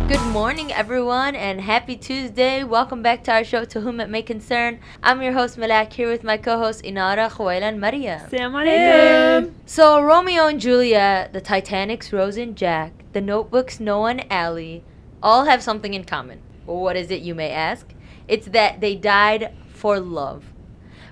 Good morning, everyone, and happy Tuesday. Welcome back to our show, To Whom It May Concern. I'm your host, Malak, here with my co-hosts, Inara, Khuwaila, and Maria. Assalamu alaikum. So, Romeo and Juliet, the Titanic's Rose and Jack, the Notebook's Noah and Allie, all have something in common. Well, what is it, you may ask? It's that they died for love.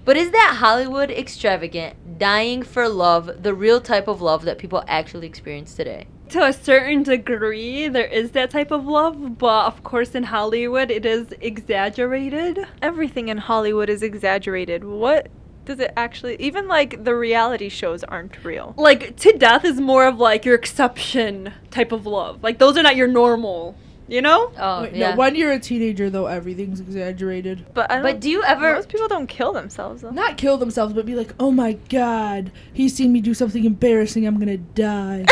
But is that Hollywood extravagant, dying for love, the real type of love that people actually experience today? To a certain degree, there is that type of love, but of course in Hollywood it is exaggerated. Everything in Hollywood is exaggerated. What does it actually... Even, like, the reality shows aren't real. Like, to death is more of, like, your exception type of love. Like, those are not your normal, you know? Oh, Wait, yeah. No, when you're a teenager, though, everything's exaggerated. But do you ever... Most people don't kill themselves, though. Not kill themselves, but be like, oh my god, he's seen me do something embarrassing, I'm gonna die.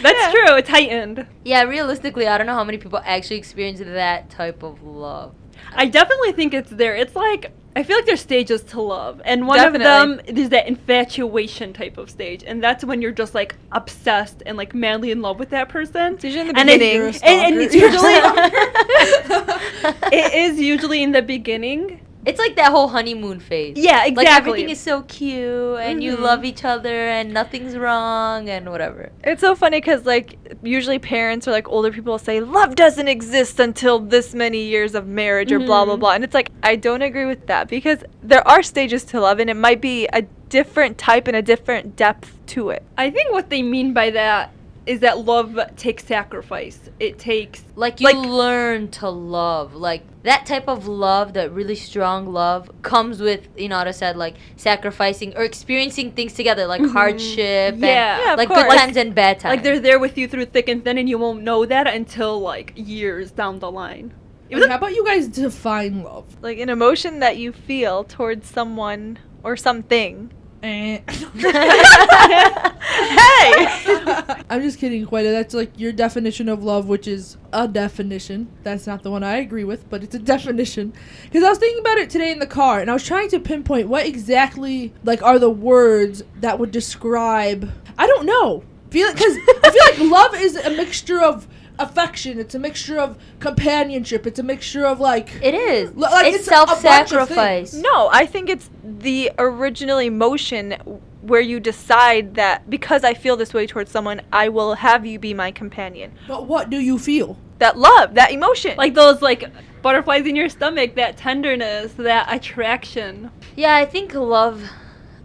That's true, it's heightened. Yeah, realistically, I don't know how many people actually experience that type of love. I definitely think it's there. It's like, I feel like there's stages to love. And one Definitely. of them is that infatuation type of stage. And that's when you're just, like, obsessed and, like, madly in love with that person. It's usually in the And beginning. You're a And it's stalker. usually... it is usually in the beginning. It's like that whole honeymoon phase. Yeah, exactly. Like, everything is so cute, and you Mhm. love each other, and nothing's wrong, and whatever. It's so funny because, like, usually parents or, like, older people say, love doesn't exist until this many years of marriage or blah, blah, blah. And it's like, I don't agree with that because there are stages to love, and it might be a different type and a different depth to it. I think what they mean by that is that love takes sacrifice. It takes... Like, you learn to love. Like, that type of love, that really strong love, comes with, Inara said, like, sacrificing or experiencing things together, like hardship Yeah, and, of like, course. good times and bad times. Like, they're there with you through thick and thin, and you won't know that until, like, years down the line. Like, how about you guys define love? Like, an emotion that you feel towards someone or something. Eh. Hey! I'm just kidding, Quita. That's like your definition of love, which is a definition. That's not the one I agree with, but it's a definition. Because I was thinking about it today in the car, and I was trying to pinpoint what exactly, like, are the words that would describe... I don't know. Because I feel like love is a mixture of affection. It's a mixture of companionship. It's a mixture of, like... It is. Like, it's it's a bunch of self-sacrifice. things. No, I think it's the original emotion where you decide that because I feel this way towards someone, I will have you be my companion. But what do you feel? That love, that emotion. Like those, like, butterflies in your stomach, that tenderness, that attraction. Yeah, I think love...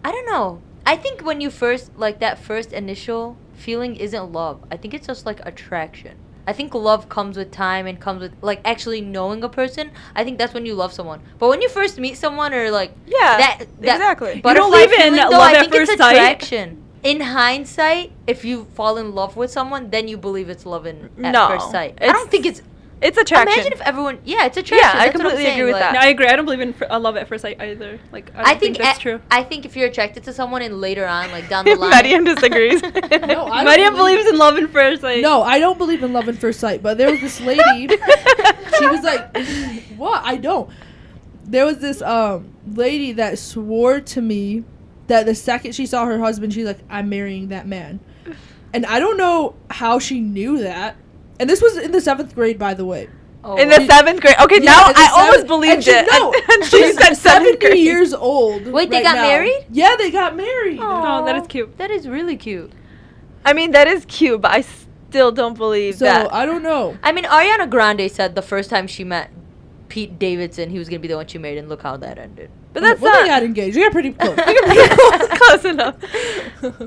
I don't know. I think when you first... Like, that first initial feeling isn't love. I think it's just, like, attraction. I think love comes with time and comes with, like, actually knowing a person. I think that's when you love someone. But when you first meet someone or, like... Yeah, that exactly. You don't butterfly believe in feeling, though, love I at think first it's sight? attraction. In hindsight, if you fall in love with someone, then you believe it's love at No, first sight. I it's- don't think it's... It's attraction. Imagine if everyone... Yeah, it's attraction. Yeah, I That's what I'm completely saying, agree with like- No, I agree. I don't believe in love at first sight either. Like, I don't think that's true. I think if you're attracted to someone and later on, like, down the line... Mariam disagrees. No, I don't Mariam believe- believes in love at first sight. No, I don't believe in love at first sight. But there was this lady. She was like, "What? I don't." There was this lady that swore to me that the second she saw her husband, she's like, "I'm marrying that man." And I don't know how she knew that. And this was in the 7th grade, by the way. Oh, In the 7th grade. Okay, Yeah, now in the I almost seventh- believed and she, it. No, And she she's said 7th 70 grade. years old. Wait, they right got now. married? Yeah, they got married. Oh, that is cute. That is really cute. I mean, that is cute, but I still don't believe So that. I don't know. I mean, Ariana Grande said the first time she met Pete Davidson, he was going to be the one she married, and look how that ended. But that's well, they not got engaged. They got pretty close. They got pretty close. close enough.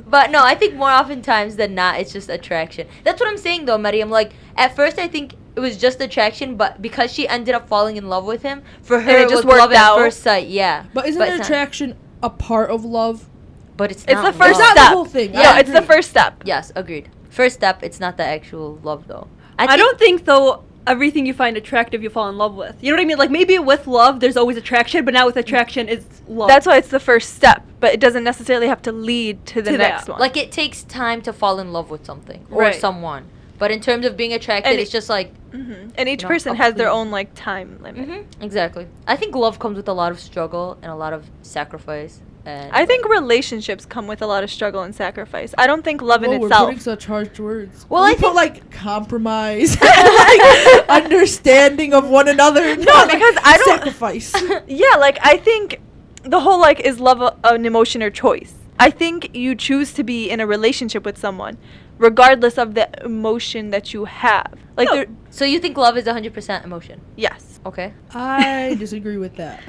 But no, I think more oftentimes than not, it's just attraction. That's what I'm saying, though, Mariam. Like, at first, I think it was just attraction, but because she ended up falling in love with him, for her, And it it just was love worked out. at first sight, yeah. But isn't it's not- attraction a part of love? But it's It's not the first love. It's not the step. whole thing. No, I it's the agree. first step. Yes, agreed. First step, it's not the actual love, though. I don't think, though, everything you find attractive you fall in love with. You know what I mean? Like, maybe with love there's always attraction, but not with attraction it's love. That's why it's the first step, but it doesn't necessarily have to lead to the To next that. one. Like, it takes time to fall in love with something or Right. someone. But in terms of being attracted, And it's just like... and each No, person has their completely. own time limit. Exactly. I think love comes with a lot of struggle and a lot of sacrifice And I think relationships come with a lot of struggle and sacrifice. I don't think love in Whoa, we're itself. putting such harsh words. Well, We I put think- like compromise, like understanding of one another. No, because I don't. sacrifice. Yeah, like I think the whole like is love an emotion or choice. I think you choose to be in a relationship with someone, regardless of the emotion that you have. Like, No. there, So you think love is 100% emotion? yes. Okay. I disagree with that.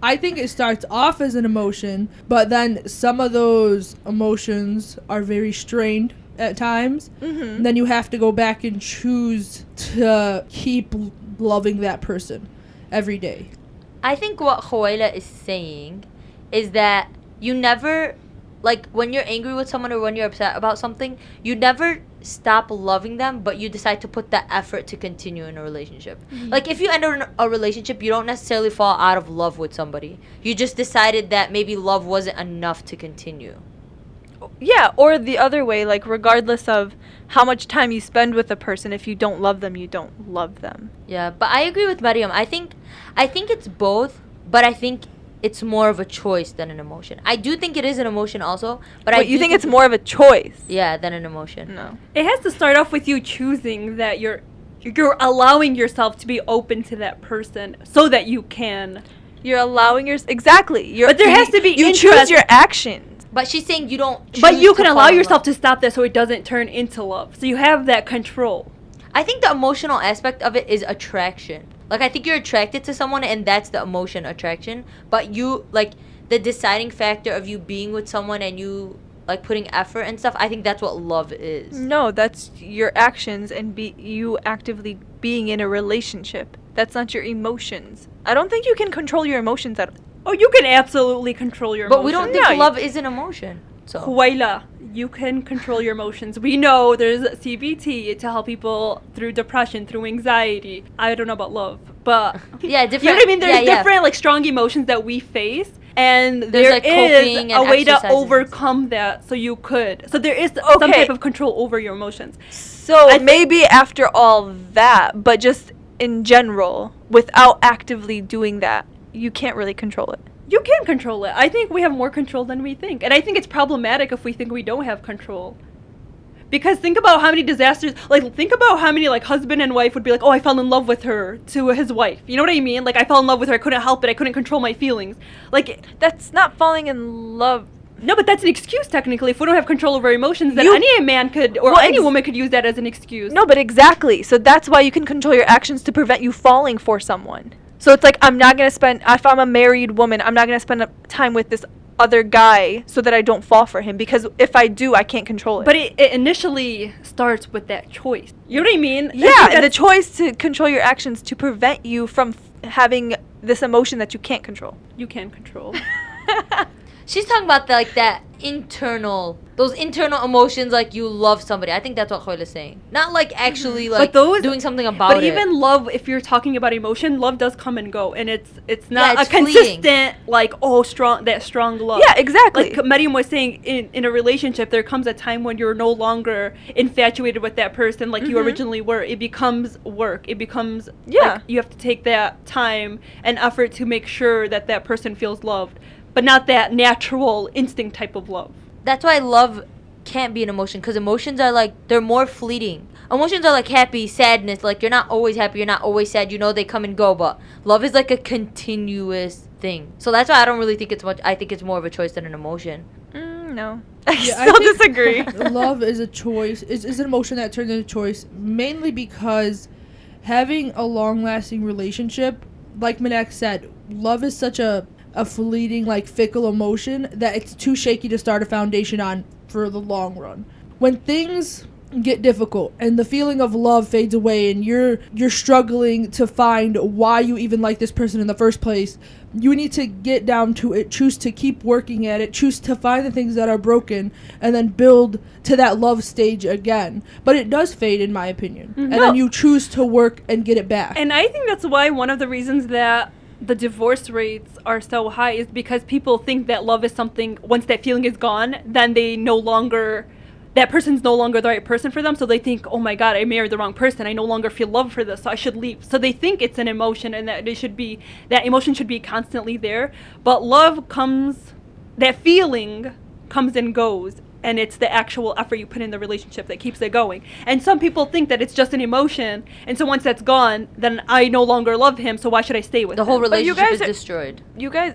I think it starts off as an emotion, but then some of those emotions are very strained at times. Mm-hmm. Then you have to go back and choose to keep loving that person every day. I think what Khawaila is saying is that you never, like, when you're angry with someone or when you're upset about something, you never stop loving them, but you decide to put the effort to continue in a relationship. Like, if you enter a relationship, you don't necessarily fall out of love with somebody. You just decided that maybe love wasn't enough to continue. Yeah, or the other way, like regardless of how much time you spend with a person, if you don't love them, you don't love them. Yeah, but I agree with Mariam. I think it's both, but I think it's more of a choice than an emotion. I do think it is an emotion also, but But I you do think it's more of a choice? yeah, than an emotion. No. It has to start off with you choosing that you're allowing yourself to be open to that person so that you can. You're allowing exactly. But there has to be you choose interest. your actions. But she's saying you don't But choose you to can fall allow in yourself love. to stop that so it doesn't turn into love. So you have that control. I think the emotional aspect of it is attraction. Like, I think you're attracted to someone and that's the emotion, attraction. But you, like, the deciding factor of you being with someone and you, like, putting effort and stuff, I think that's what love is. No, that's your actions and you actively being in a relationship. That's not your emotions. I don't think you can control your emotions at all. Oh, you can absolutely control your But emotions. we don't think No, you- love is an emotion. So Huwaila, you can control your emotions. We know there's CBT to help people through depression, through anxiety. I don't know about love, but yeah, you different. know what I mean? There's yeah. different like strong emotions that we face, and There's, there like, is coping a and way to exercises. overcome that. So you could. So there is some Okay. type of control over your emotions. So I think- maybe after all that, but just in general, without actively doing that, you can't really control it. You can control it. I think we have more control than we think, and I think it's problematic if we think we don't have control. Because think about how many disasters, like think about how many like husband and wife would be like, oh, I fell in love with her to his wife. You know what I mean? Like I fell in love with her, I couldn't help it, I couldn't control my feelings. Like That's not falling in love. no, but that's an excuse technically. If we don't have control over emotions, then You- any man could, or Well, any woman could use that as an excuse. No, but exactly. So that's why you can control your actions to prevent you falling for someone. So it's like, I'm not going to spend, if I'm a married woman, I'm not going to spend time with this other guy so that I don't fall for him. Because if I do, I can't control it. But it initially starts with that choice. You know what I mean? I think yeah, the that's- choice to control your actions to prevent you from having this emotion that you can't control. you can control. She's talking about that those internal emotions, like you love somebody. I think that's what Khoil is saying. Not like actually like those- doing something about But it. even love, if you're talking about emotion, love does come and go, and it's not Yeah, it's a consistent like strong love. Yeah, exactly. Like Mariam was saying, in a relationship, there comes a time when you're no longer infatuated with that person like you Mhm. originally were. It becomes work. It becomes Yeah. like, you have to take that time and effort to make sure that that person feels loved, but not that natural instinct type of love. That's why love can't be an emotion, because emotions are like, they're more fleeting. Emotions are like happy, sadness, like you're not always happy, you're not always sad, you know they come and go, but love is like a continuous thing. So that's why I don't really think it's much, I think it's more of a choice than an emotion. No. I Yeah, still think disagree. Love is a choice. Is an emotion that turns into a choice, mainly because having a long-lasting relationship, like Minak said, love is such a fleeting, like fickle emotion that it's too shaky to start a foundation on for the long run. When things get difficult and the feeling of love fades away and you're struggling to find why you even like this person in the first place, you need to get down to it, choose to keep working at it, choose to find the things that are broken, and then build to that love stage again. But it does fade, in my opinion. And No. then you choose to work and get it back. And I think that's why one of the reasons that the divorce rates are so high is because people think that love is something, once that feeling is gone, then that person's no longer the right person for them. So they think, oh my God, I married the wrong person. I no longer feel love for this, so I should leave. So they think it's an emotion and that that emotion should be constantly there. But love comes that feeling comes and goes, and it's the actual effort you put in the relationship that keeps it going. And some people think that it's just an emotion, and so once that's gone, then I no longer love him, so why should I stay with The him? whole But you relationship guys is are- destroyed. You guys,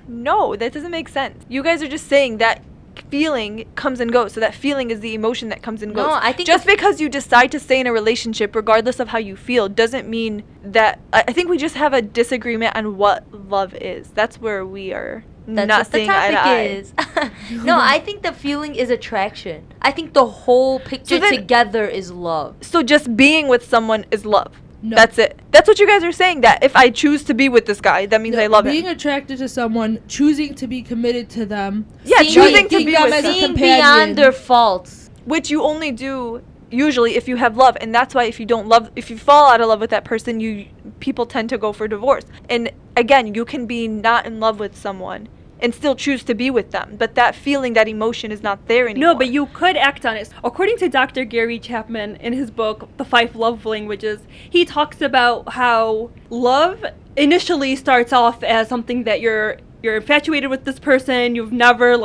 no, that doesn't make sense. You guys are just saying that feeling comes and goes. So that feeling is the emotion that comes and goes. No, I think just because you decide to stay in a relationship, regardless of how you feel, doesn't mean that. I think we just have a disagreement on what love is. That's where we are That's not what the seeing eye to topic eye. is. No, I think the feeling is attraction. I think the whole picture then- together is love. So just being with someone is love. No. That's it. That's what you guys are saying. That if I choose to be with this guy, that means I love being him. attracted to someone, choosing to be committed to them. Yeah, Seeing- choosing to seeing be them with as a them. Seeing companion. beyond their faults. Which you only do usually if you have love, and that's why if you fall out of love with that person, people tend to go for divorce. And again, you can be not in love with someone and still choose to be with them, but that feeling, that emotion is not there anymore. No, but you could act on it. According to Dr. Gary Chapman in his book, The 5 Love Languages, he talks about how love initially starts off as something that you're infatuated with this person. You've never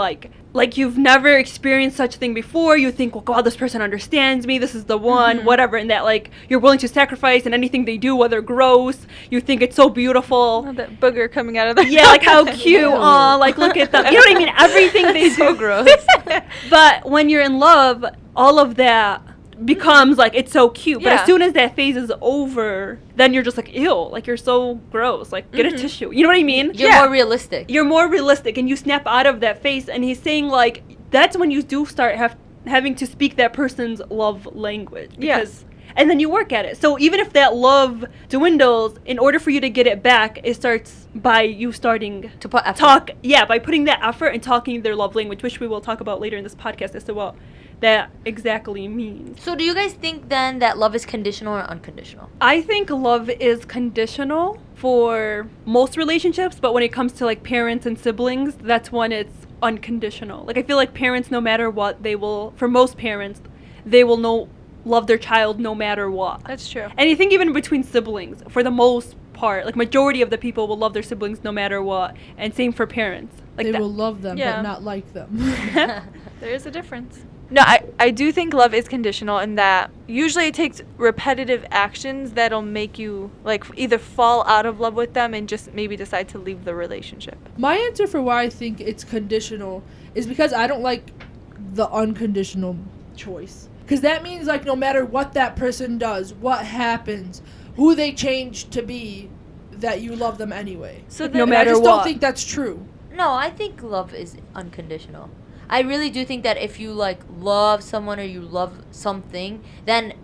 you've never experienced such a thing before. You think, well, God, this person understands me. This is the one, whatever. And that you're willing to sacrifice in anything they do, whether gross. You think it's so beautiful. Oh, that booger coming out of their Yeah, how cute. Aw, look at them. You know what I mean? Everything they do. So gross. But when you're in love, all of that becomes it's so cute. But Yeah. as soon as that phase is over, then you're just ew, you're so gross. Get a tissue. You know what I mean? You're Yeah. more realistic. You're more realistic, and you snap out of that phase. And he's saying that's when you do start having to speak that person's love language. Yes. And then you work at it. So even if that love dwindles, in order for you to get it back, it starts by you starting To put effort. by putting that effort and talking their love language, which we will talk about later in this podcast as to what that exactly means. So do you guys think then that love is conditional or unconditional? I think love is conditional for most relationships, but when it comes to parents and siblings, that's when it's unconditional. I feel like parents, no matter what, for most parents, they will love their child no matter what. That's true. And I think even between siblings, for the most part, majority of the people will love their siblings no matter what, and same for parents. They will love them, Yeah. but not like them. There is a difference. No, I do think love is conditional in that usually it takes repetitive actions that'll make you either fall out of love with them and just maybe decide to leave the relationship. My answer for why I think it's conditional is because I don't like the unconditional choice. Because that means no matter what that person does, what happens, who they change to be, that you love them anyway. So No then, And I matter just what. don't think that's true. No, I think love is unconditional. I really do think that if you love someone or you love something, then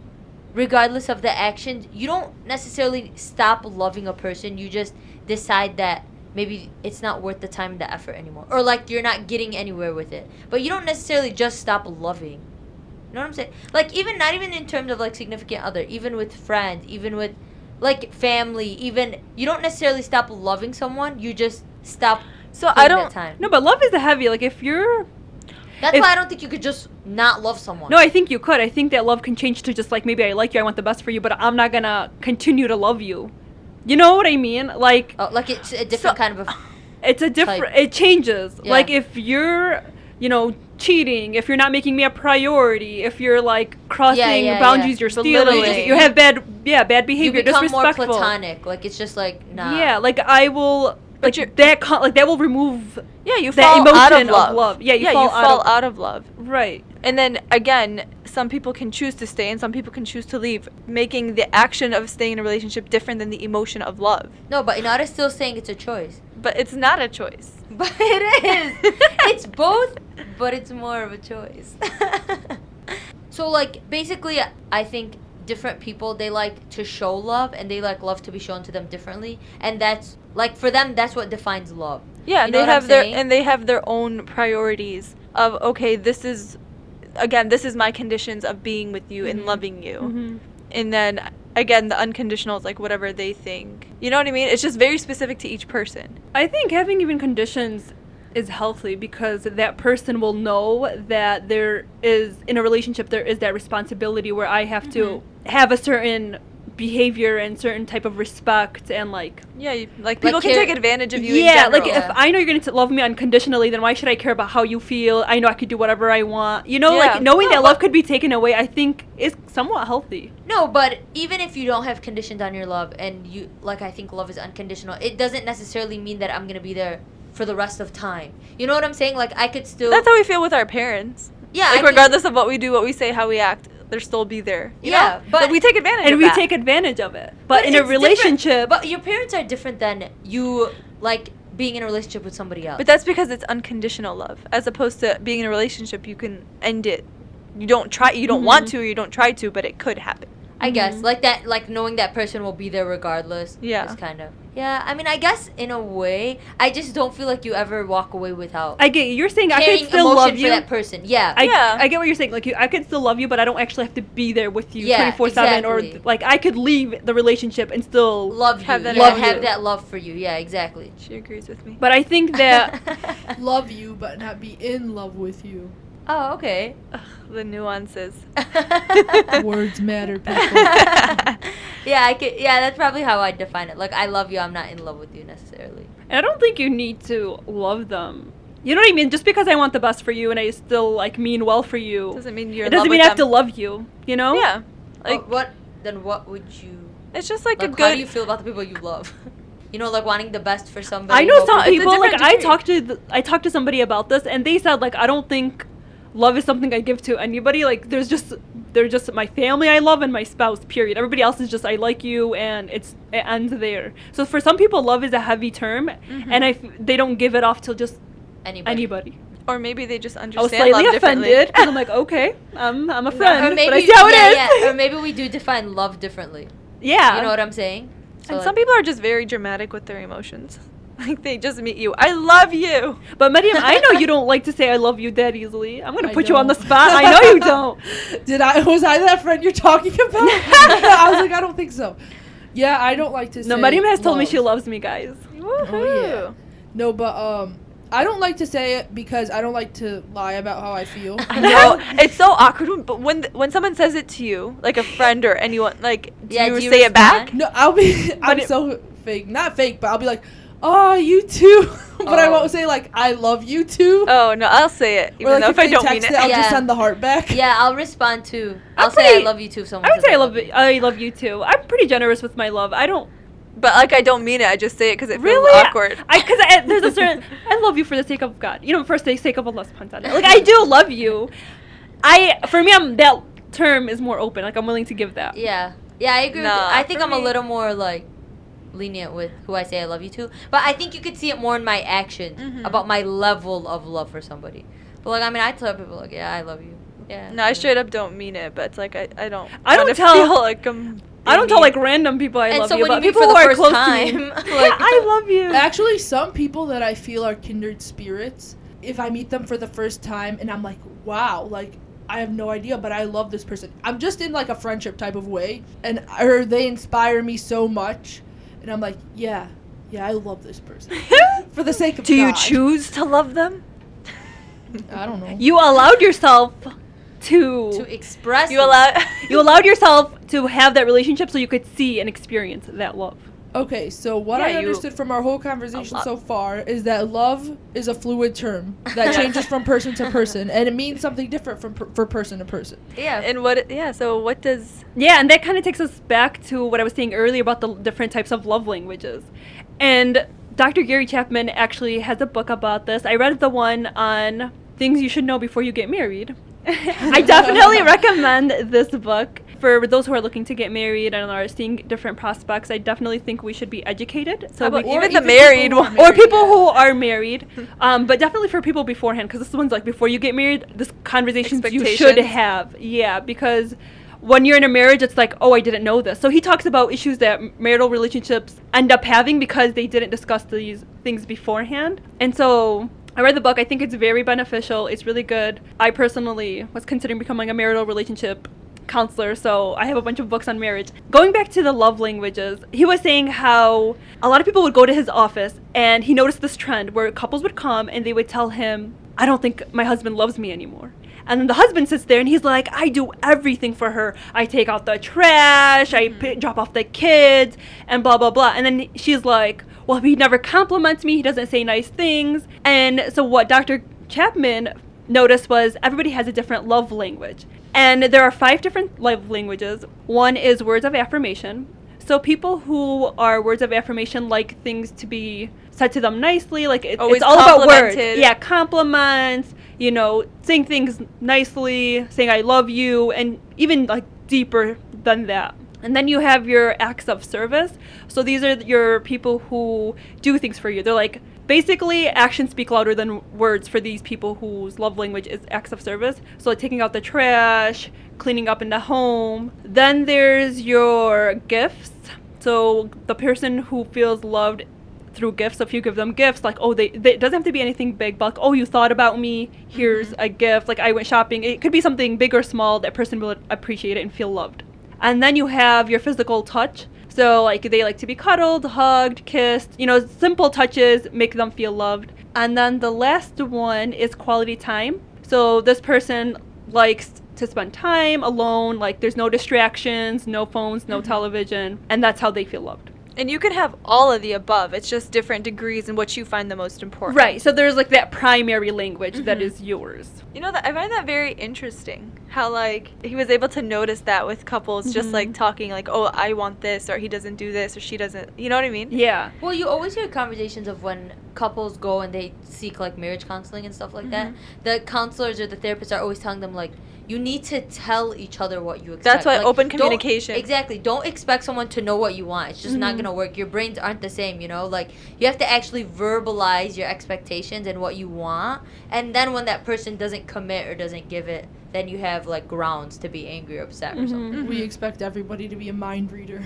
regardless of the actions, you don't necessarily stop loving a person. You just decide that maybe it's not worth the time and the effort anymore, or you're not getting anywhere with it. But you don't necessarily just stop loving. You know what I'm saying? Even not even in terms of significant other, even with friends, even with family, even you don't necessarily stop loving someone. You just stop. So putting I that don't. time. No, but love is a heavy. If you're That's if- why I don't think you could just not love someone. No, I think you could. I think that love can change to just maybe I like you, I want the best for you, but I'm not gonna continue to love you. You know what I mean? It's a different kind of. It's a different. It changes. Yeah. If you're, cheating, if you're not making me a priority, if you're crossing yeah, boundaries, yeah. you're stealing, Belittling. you have bad behavior, You become more disrespectful. platonic. It's just nah. Yeah, I will. But you're- That will remove Yeah, you that fall out emotion of love. of love. Yeah, you you fall fall out out of love. right. And then again, some people can choose to stay and some people can choose to leave, making the action of staying in a relationship different than the emotion of love. No, but Inara's still saying it's a choice. But it's not a choice. But it is. It's both, but it's more of a choice. So basically, I think different people, they like to show love and they love to be shown to them differently, and that's for them, that's what defines love. Yeah, You and know they what I'm have their saying? and they have their own priorities of okay, this is my conditions of being with you and loving you. Mm-hmm. And then again, the unconditional is whatever they think. You know what I mean? It's just very specific to each person. I think having even conditions is healthy because that person will know that there is, in a relationship, there is that responsibility where I have to have a certain behavior and certain type of respect and like Yeah, like people can care- take advantage of you. yeah, in like general. if I know you're going to love me unconditionally, then why should I care about how you feel? I know I could do whatever I want. You know, Yeah. like knowing that love could be taken away, I think is somewhat healthy. No, but even if you don't have conditions on your love, and you like, I think love is unconditional. It doesn't necessarily mean that I'm gonna be there for the rest of time. You know what I'm saying? Like, I could still. That's how we feel with our parents. Yeah, Like I could- regardless of what we do, what we say, how we act, they'll still be there. You Yeah, know? but- we take advantage And of we that. take advantage of it. But in a it's different- relationship, But your parents are different than you, like being in a relationship with somebody else. But that's because it's unconditional love, as opposed to being in a relationship. You can end it. You don't want to, or you don't try to, but it could happen. I guess like that, like knowing that person will be there regardless. Yeah. Is kind of. Yeah, I mean, I guess in a way, I just don't feel like you ever walk away without I get you. You're saying I carrying could still emotion love for you. that person. Yeah. I get what you're saying. Like I could still love you, but I don't actually have to be there with you Yeah, 24/7. Or exactly. like I could leave the relationship and still love you. Have that yeah, love have you. that love for you. Yeah, exactly. She agrees with me. But I think that Love you, but not be in love with you. Oh, okay. Ugh, the nuances. Words matter, people. Yeah, I could. Yeah, that's probably how I define it. Like, I love you. I'm not in love with you necessarily. and I don't think you need to love them. You know what I mean? Just because I want the best for you and I still like mean well for you, Doesn't mean you're. it in doesn't love mean with I have to them. love you. You know? Yeah, like Like, what? Then what would you? it's just like a Like, how do good. you feel about the people you love? You know, like wanting the best for somebody. I know hoping- some it's a people like different degree. I talked to somebody about this and they said like I don't think love is something I give to anybody. Like they're just my family I love and my spouse, period. Everybody else is just I like you and it ends there. So for some people love is a heavy term and they don't give it off to just anybody. Or maybe they just I was understand slightly love differently. offended because I'm like, okay, I'm a friend, Or maybe, but I see how it is. Yeah, or maybe we do define love differently. Yeah. You know what I'm saying? So, And like, some people are just very dramatic with their emotions. Like they just meet you. I love you. But Mariam, I know you don't like to say I love you that easily. I'm gonna I put you on the don't. spot. I know you don't. Was I that friend you're talking about? I was like, I don't think so. Yeah, I don't like to say No, Mariam has told me love. she loves me, guys. Woohoo. Oh, yeah. No, but I don't like to say it because I don't like to lie about how I feel. I know it's so awkward, but when someone says it to you, like a friend or anyone, like do Yeah, you do you say it back? respond? No, I'm it- so fake. Not fake, but I'll be like, oh, you too. But I Oh. won't say like, I love you too. Oh no, I'll say it even or like though if I they don't mean text it. I'll Yeah. just send the heart back. Yeah, I'll respond too. I'm I'll say I pretty- love you too. If someone I would says say I love you too. I'm pretty generous with my love. I don't But like I don't mean it. I just say it because it really feels awkward. Because there's a certain I love you for the sake of God. You know, for the sake of Allah's puns on it. Like I do love you. For me, that term is more open. Like I'm willing to give that. Yeah. Yeah, I agree. Nah, with I think for I'm a me- little more like lenient with who I say I love you to. But I think you could see it more in my actions about my level of love for somebody. But like, I mean, I tell people like, yeah, I love you. Yeah. No, I straight up don't mean it, but it's like I don't. I don't wanna tell- feel like I'm. I don't tell being like random people I And love so you, when but you meet people for who the are first close time, to me. like- I love you. Actually, some people that I feel are kindred spirits, if I meet them for the first time and I'm like, wow, like, I have no idea, but I love this person. I'm just in like a friendship type of way, or they inspire me so much, and I'm like, yeah, I love this person. For the sake of Do you God. choose to love them? I don't know. You allowed yourself to express. You allow. you allowed yourself to have that relationship so you could see and experience that love. Okay, so what Yeah, I you- understood from our whole conversation lot. so far is that love is a fluid term that changes from person to person, and it means something different for person to person. Yeah. And what? Yeah. So what does? Yeah, and that kind of takes us back to what I was saying earlier about the different types of love languages. And Dr. Gary Chapman actually has a book about this. I read the one on things you should know before you get married. I definitely recommend this book for those who are looking to get married and are seeing different prospects. I definitely think we should be educated. So How about we, even Or the married people who are one? or married, people yeah. who are married, but definitely for people beforehand, because this one's like before you get married, this conversations you should Expectations. have. Yeah, because when you're in a marriage, it's like, oh, I didn't know this. So he talks about issues that marital relationships end up having because they didn't discuss these things beforehand. And so I read the book. I think it's very beneficial. It's really good. I personally was considering becoming a marital relationship counselor, so I have a bunch of books on marriage. Going back to the love languages, he was saying how a lot of people would go to his office and he noticed this trend where couples would come and they would tell him, I don't think my husband loves me anymore. And then the husband sits there and he's like, I do everything for her. I take out the trash, I drop off the kids, and blah, blah, blah. And then she's like, well, he never compliments me, he doesn't say nice things. And so what Dr. Chapman noticed was everybody has a different love language. And there are 5 different love languages. One is words of affirmation. So people who are words of affirmation like things to be said to them nicely, like it's all about words. Yeah, compliments, you know, saying things nicely, saying I love you, and even like deeper than that. And then you have your acts of service. So these are your people who do things for you. They're like, basically, actions speak louder than words for these people whose love language is acts of service. So like taking out the trash, cleaning up in the home. Then there's your gifts. So the person who feels loved through gifts, if you give them gifts, like, oh, it doesn't have to be anything big, but like, oh, you thought about me, here's a gift. Like, I went shopping. It could be something big or small. That person will appreciate it and feel loved. And then you have your physical touch. So, like, they like to be cuddled, hugged, kissed. You know, simple touches make them feel loved. And then the last one is quality time. So this person likes to spend time alone. Like, there's no distractions, no phones, no television. And that's how they feel loved. And you can have all of the above. It's just different degrees in what you find the most important. Right. So there's, like, that primary language that is yours. You know, I find that very interesting. How, like, he was able to notice that with couples just, like, talking, like, oh, I want this, or he doesn't do this, or she doesn't. You know what I mean? Yeah. Well, you always hear conversations of when couples go and they seek, like, marriage counseling and stuff like that. The counselors or the therapists are always telling them, like, you need to tell each other what you expect. That's why like, open communication. Exactly. Don't expect someone to know what you want. It's just not going to work. Your brains aren't the same, you know? Like, you have to actually verbalize your expectations and what you want. And then when that person doesn't commit or doesn't give it, then you have, like, grounds to be angry or upset or something. We expect everybody to be a mind reader.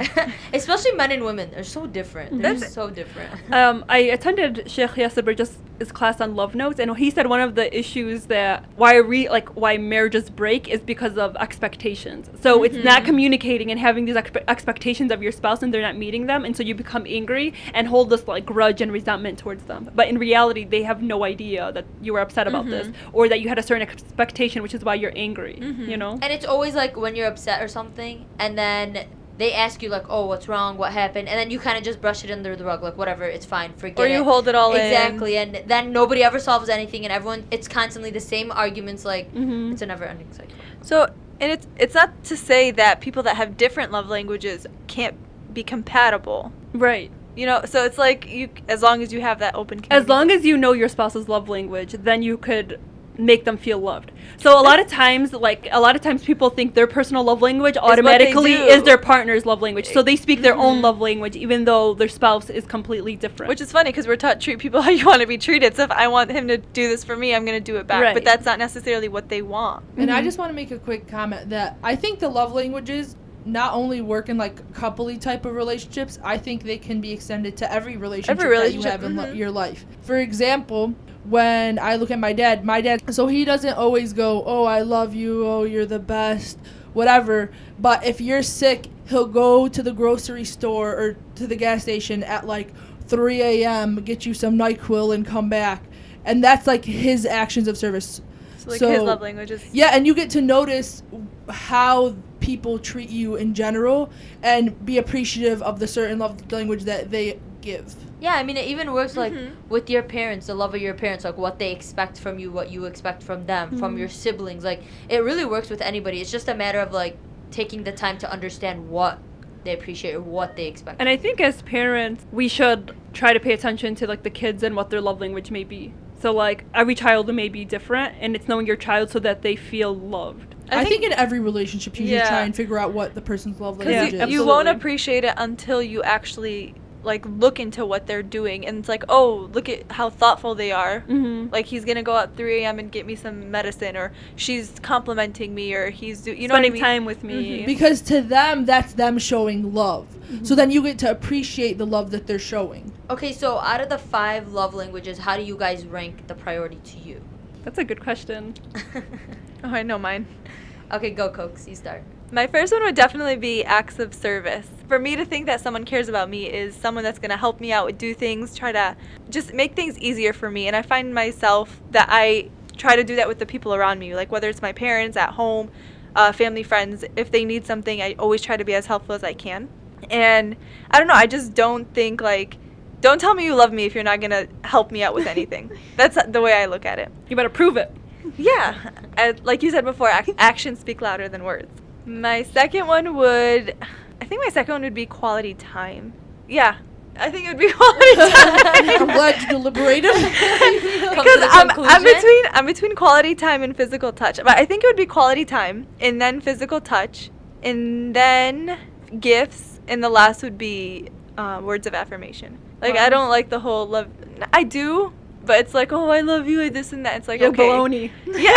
Especially men and women. They're so different. They're so different. I attended Sheikh Yasser Burgess' class on love notes, and he said one of the issues that why marriages break is because of expectations. So it's not communicating and having these expectations of your spouse, and they're not meeting them, and so you become angry and hold this, like, grudge and resentment towards them. But in reality, they have no idea that you were upset about this, or that you had a certain expectation, which is why you're angry, you know? And it's always like when you're upset or something, and then they ask you, like, oh, what's wrong, what happened, and then you kind of just brush it under the rug, like, whatever, it's fine, forget it. Or you hold it all in. Exactly, and then nobody ever solves anything, and it's constantly the same arguments, like, it's a never-ending cycle. So, and it's not to say that people that have different love languages can't be compatible. Right. You know, so it's like, as long as you have that open communication. As long as you know your spouse's love language, then you could make them feel loved. So a lot of times people think their personal love language automatically is their partner's love language. So they speak their own love language even though their spouse is completely different. Which is funny because we're taught treat people how you want to be treated. So if I want him to do this for me, I'm going to do it back. Right. But that's not necessarily what they want. And I just want to make a quick comment that I think the love languages not only work in, like, couple-y type of relationships, I think they can be extended to every relationship that you have in your life. For example, when I look at my dad, so he doesn't always go, oh, I love you, oh, you're the best, whatever. But if you're sick, he'll go to the grocery store or to the gas station at, like, 3 a.m., get you some NyQuil and come back. And that's, like, his actions of service. So, like, his love languages. Yeah, and you get to notice how people treat you in general and be appreciative of the certain love language that they give. Yeah, I mean, it even works, like, with your parents, the love of your parents, like, what they expect from you, what you expect from them, from your siblings. Like, it really works with anybody. It's just a matter of, like, taking the time to understand what they appreciate or what they expect. And I think as parents, we should try to pay attention to, like, the kids and what their love language may be. So, like, every child may be different, and it's knowing your child so that they feel loved. I think in every relationship, you should try and figure out what the person's love language is. You won't appreciate it until you actually, like, look into what they're doing. And it's like, oh, look at how thoughtful they are. Like, he's going to go out 3 a.m. and get me some medicine, or she's complimenting me, or he's you know spending what I mean? time with me. Because to them, that's them showing love. So then you get to appreciate the love that they're showing. Okay, so out of the 5 love languages, how do you guys rank the priority to you? That's a good question. Oh, I know mine. Okay, go, Cokes. You start. My first one would definitely be acts of service. For me to think that someone cares about me is someone that's going to help me out, do things, try to just make things easier for me. And I find myself that I try to do that with the people around me, like whether it's my parents at home, family, friends. If they need something, I always try to be as helpful as I can. And I don't know, I just don't think like, don't tell me you love me if you're not going to help me out with anything. That's the way I look at it. You better prove it. Yeah. Like you said before, actions speak louder than words. My second one would be quality time. Yeah. I think it would be quality time. I'm glad you deliberated. Because I'm between quality time and physical touch. But I think it would be quality time, and then physical touch, and then gifts, and the last would be words of affirmation. Like, I don't like the whole love. I do, but it's like, oh, I love you, this and that. It's like, You're okay. baloney. Yeah.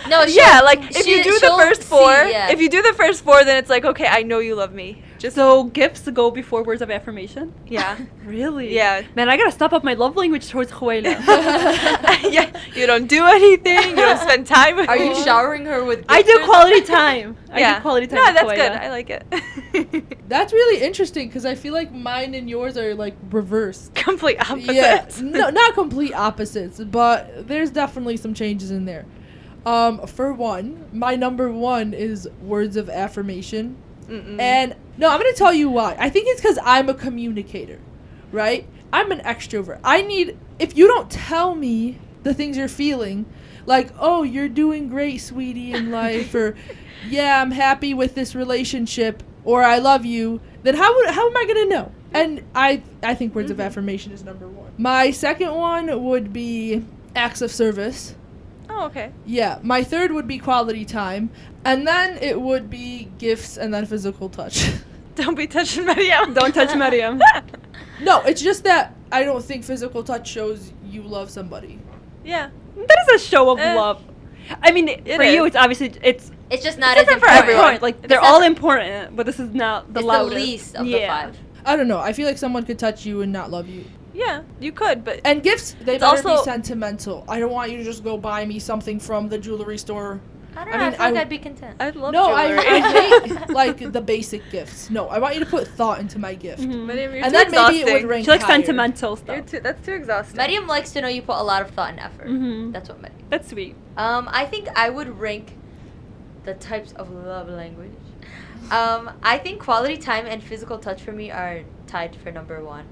No, yeah, like, if you do the first four, yeah. if you do the first four, then it's like, okay, I know you love me. Just So gifts go before words of affirmation? yeah. Really? Yeah. Man, I gotta step up my love language towards Khuwaila. Yeah, you don't do anything. You don't spend time with Are me. you showering her with I gifts do or quality something? time. I Yeah. do quality time No, with that's Khuwaila. good. I like it. That's really interesting because I feel like mine and yours are like reversed. Complete opposites. Yeah, no, not complete opposites, but there's definitely some changes in there. For one, my number one is words of affirmation. And no, I'm going to tell you why. I think it's because I'm a communicator, right? I'm an extrovert. If you don't tell me the things you're feeling, like, oh, you're doing great, sweetie, in life, or, yeah, I'm happy with this relationship, or I love you, then how am I going to know? And I think words of affirmation is number one. My second one would be acts of service. Oh, okay. Yeah, my third would be quality time, and then it would be gifts, and then physical touch. Don't be touching Mariam. Don't touch Mariam. No, it's just that I don't think physical touch shows you love somebody. Yeah. That is a show of love. I mean, for is. you, it's obviously it's It's just not It's as different for important. everyone. Like It's they're not- all important, but this is not the It's loudest. the least of the Yeah. 5. I don't know. I feel like someone could touch you and not love you. Yeah, you could, but And gifts, they It's better also- be sentimental. I don't want you to just go buy me something from the jewelry store. I don't know. I feel like I'd be content. I'd love No, jewelry. I hate like the basic gifts. No, I want you to put thought into my gift. Mhm. Mariam, you're And too then maybe it exhausting. would rank She likes higher. sentimental stuff. That's too exhausting. Mariam likes to know you put a lot of thought and effort. Mhm. That's what Mariam. That's sweet. I think I would rank the types of love language. I think quality time and physical touch for me are tied for number 1.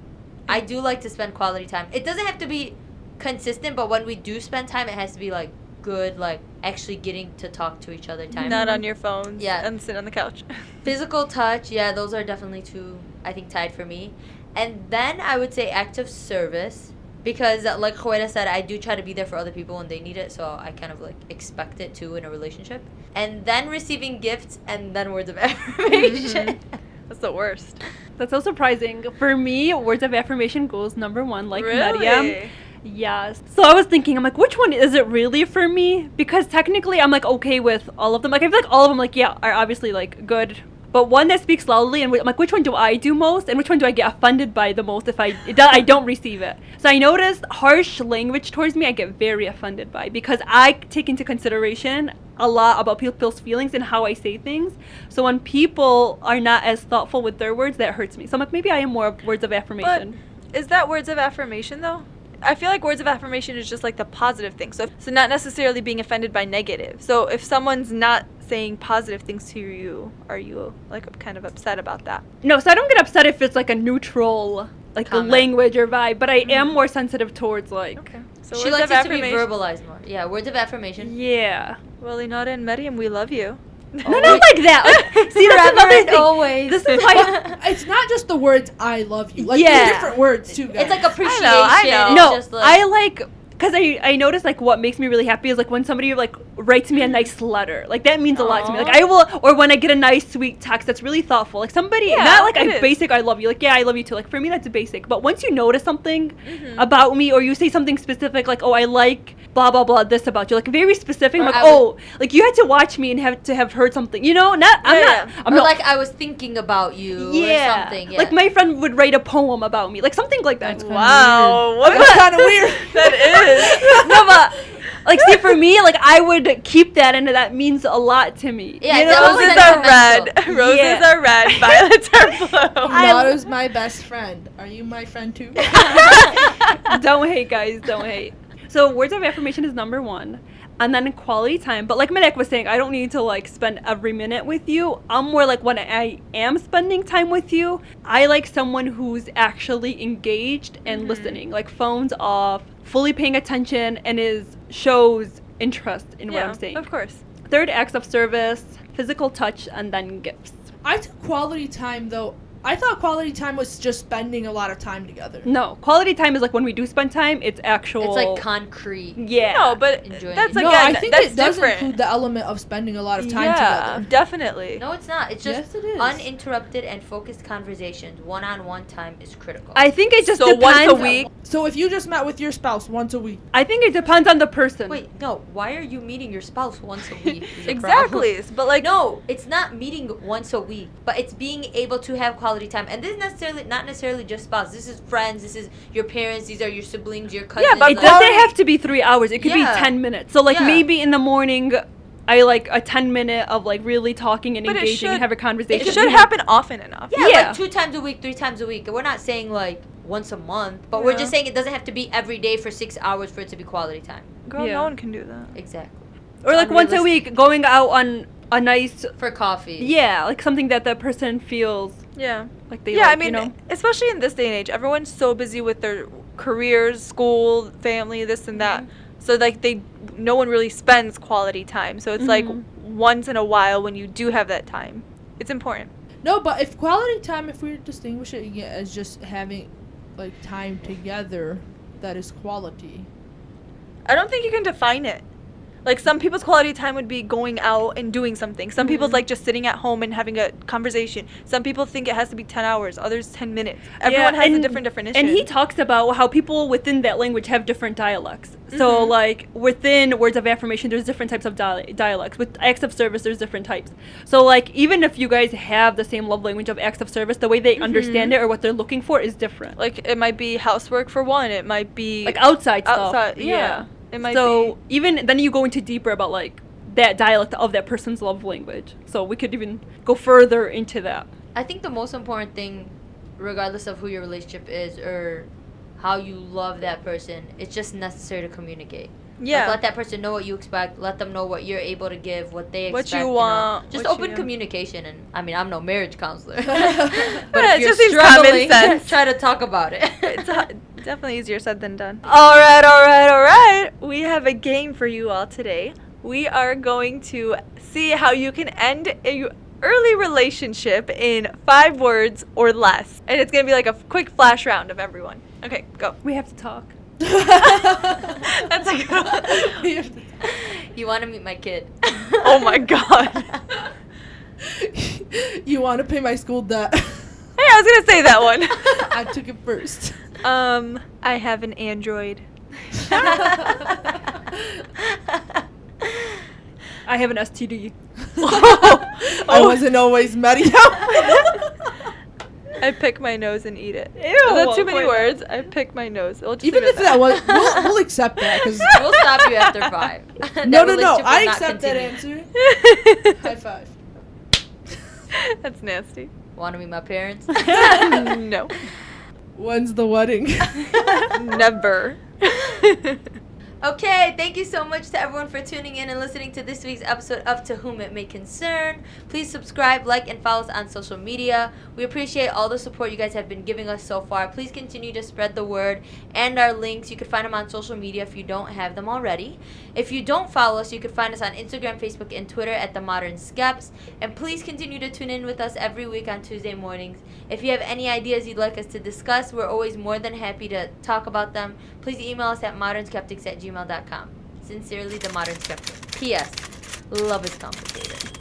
I do like to spend quality time. It doesn't have to be consistent, but when we do spend time, it has to be like good, like actually getting to talk to each other time. Not on your phones. Yeah. And sit on the couch. Physical touch, yeah, those are definitely 2, I think, tied for me. And then I would say act of service. Because, like Khuwaila said, I do try to be there for other people when they need it, so I kind of, like, expect it, too, in a relationship. And then receiving gifts, and then words of affirmation. That's the worst. That's so surprising. For me, words of affirmation goes number 1, like Really? Mariam. Yes. So I was thinking, I'm like, which one is it really for me? Because technically, I'm like okay with all of them. Like I feel like all of them, like are obviously like good. But one that speaks loudly, and I'm like, which one do I do most, and which one do I get offended by the most if I don't receive it? So I noticed harsh language towards me, I get very offended by, because I take into consideration a lot about people's feelings and how I say things. So when people are not as thoughtful with their words, that hurts me. So I'm like, maybe I am more of words of affirmation. But is that words of affirmation, though? I feel like words of affirmation is just like the positive thing. So not necessarily being offended by negative. So if someone's not saying positive things to you, are you like kind of upset about that? No, so I don't get upset if it's like a neutral, like Comment. the language or vibe, but I am more sensitive towards like, Okay. So She words likes of it to be affirmation. verbalized more. Yeah, words of affirmation. yeah. Well, Inara and Mariam, we love you. No, not like that. Like, see, that's another Forever and thing. always. This is why. It's not just the words "I love you." Like Yeah. there's different words too, guys. It's like appreciation. I know. It's No, just like, I like, because I notice like what makes me really happy is like when somebody like writes me a nice letter. Like that means a lot to me. Like I will, or when I get a nice sweet text that's really thoughtful. Like somebody, Yeah, not like it a is. basic I love you. Like yeah, I love you too. Like for me that's basic. But once you notice something about me, or you say something specific, like oh I like blah blah blah this about you, like very specific. I'm Or like I would- oh, like you had to watch me and have to have heard something. You know, not I'm Yeah, not. yeah. I'm or not like I was thinking about you or something. Yeah. Like my friend would write a poem about me, like something like that. That's kinda Wow. weird. What That's about kind of weird. that is? No, but like, see, for me, like I would keep that, and that means a lot to me. Yeah, you it's know? almost Roses like are red. sentimental. Roses Yeah. are red. Violets are blue. Nada's my best friend. Are you my friend too? Don't hate, guys. Don't hate. So, words of affirmation is number 1. and then quality time. But like Midak was saying, I don't need to like spend every minute with you. I'm more like when I am spending time with you, I like someone who's actually engaged and listening, like phones off, fully paying attention, and shows interest in what I'm saying. Of course. Third, acts of service, physical touch, and then gifts. I took quality time, though. I thought quality time was just spending a lot of time together. No, quality time is like when we do spend time, it's actual. It's like concrete. Yeah. No, but Enjoying that's it. again, No, I think that's it does different. include the element of spending a lot of time yeah, together. definitely. No, it's not. It's just Yes, it is. uninterrupted and focused conversations. One-on-one time is critical. I think it just So depends. once a week. So if you just met with your spouse once a week, I think it depends on the person. Wait, no. Why are you meeting your spouse once a week? is the Exactly. problem. But like No, it's not meeting once a week, but it's being able to have quality time. And this is not necessarily just spouse. This is friends. This is your parents. These are your siblings, your cousins. Yeah, but It like- doesn't have to be 3 hours. It could Yeah. be 10 minutes. So like Yeah. maybe in the morning, I like a 10-minute of like really talking and But it engaging and should- have a conversation. it should happen often enough. Yeah, Yeah. like 2 times a week, 3 times a week. We're not saying like once a month, but we're Yeah. just saying it doesn't have to be every day for 6 hours for it to be quality time. Girl, Yeah. no one can do that. Exactly. Or like once a Unrealistic. week, going out on a nice, For coffee. yeah, like something that the person feels Yeah. like they Yeah, like, I mean, you know? especially in this day and age, everyone's so busy with their careers, school, family, this and that. So like no one really spends quality time. So it's like Mhm. once in a while when you do have that time, it's important. no. But if quality time, if we're distinguishing it as just having like time together, that is quality. I don't think you can define it. Like some people's quality time would be going out and doing something. Some people's like just sitting at home and having a conversation. Some people think it has to be 10 hours, others 10 minutes. Everyone has a different definition. And he talks about how people within that language have different dialects. So, Mhm. like, within words of affirmation, there's different types of dialects. With acts of service, there's different types. So, like, even if you guys have the same love language of acts of service, the way they understand it or what they're looking for is different. like it might be housework for one. It might be Like, outside stuff. outside. Yeah. It might So, be. even then you go into deeper about, like, that dialect of that person's love language. So, we could even go further into that. I think the most important thing, regardless of who your relationship is or how you love that person, it's just necessary to communicate. Yeah. Like, let that person know what you expect. Let them know what you're able to give, what they What expect. you know. want, Just what open you- communication. And I mean, I'm no marriage counselor. but Yeah, if it you're just seems common struggling, sense. try to talk about it. It's definitely easier said than done. All right. We have a game for you all today. We are going to see how you can end a early relationship in 5 words or less. And it's going to be like a quick flash round of everyone. Okay, go. We have to talk. That's a good one. You want to meet my kid. Oh my god. You want to pay my school debt? Hey, I was going to say that one. I took it first. I have an Android. I have an STD. I wasn't always Mario. I pick my nose and eat it. Ew, Is that too many wait. words? I pick my nose. We'll just Even leave if it that at was, we'll accept that. Cause We'll stop you after 5. That no, relationship will I not accept that continue. answer. High five. That's nasty. Want to meet my parents? No. When's the wedding? Never. Okay, thank you so much to everyone for tuning in and listening to this week's episode of To Whom It May Concern. Please subscribe, like, and follow us on social media. We appreciate all the support you guys have been giving us so far. Please continue to spread the word and our links. You can find them on social media if you don't have them already. If you don't follow us, you can find us on Instagram, Facebook, and Twitter at The Modern Skeps. And please continue to tune in with us every week on Tuesday mornings. If you have any ideas you'd like us to discuss, we're always more than happy to talk about them. Please email us at modernskeptics@gmail.com. Sincerely, The Modern Skeptic. P.S. Love is complicated.